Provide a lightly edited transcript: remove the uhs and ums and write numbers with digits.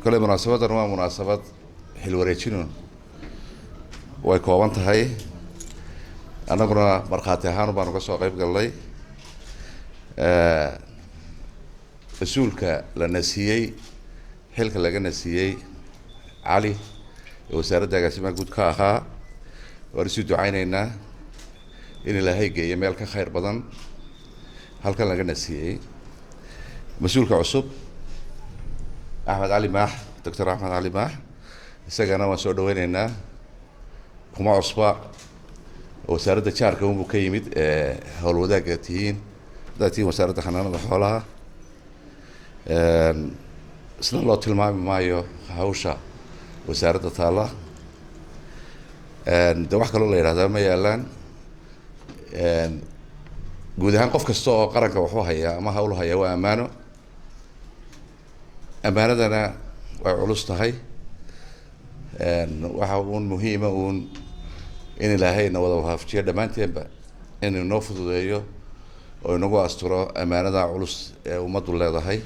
كل مناسبة ما مناسبة حلوة ويكون هاي أنا كنا مرخاتي هانو بانو كسو قيب قال لي رسولك لنسيي حلك لغا نسيي علي وسارة داقاسي ما قد كاها ورسول دعينينا إن الله هيجي يميلك خير بدن هل كان لغا نسيي مسؤولك عصب أحمد علي ماح دكتور أحمد علي ماح isagana waan soo dhaweynaynaa kuma cusba wasaaradda jaarka uu ka yimid howlwadaaga tihiin dadkii wasaaradda xanaanada xoolaha isla loo tilmaami maayo hawsha wasaaradda taala de wax kale la yiraahdo ma yaalaan guud ahaan qof kasta oo qaranka wuxuu hayaa ama hawl haya waa amaano amaanadana way culus tahay waxa uun muhiima uun in ilaahayna wada waafjiyo dhammaanteenba inuu noo fududeeyo oo inagu asturo amaanada culus ee ummaddu leedahay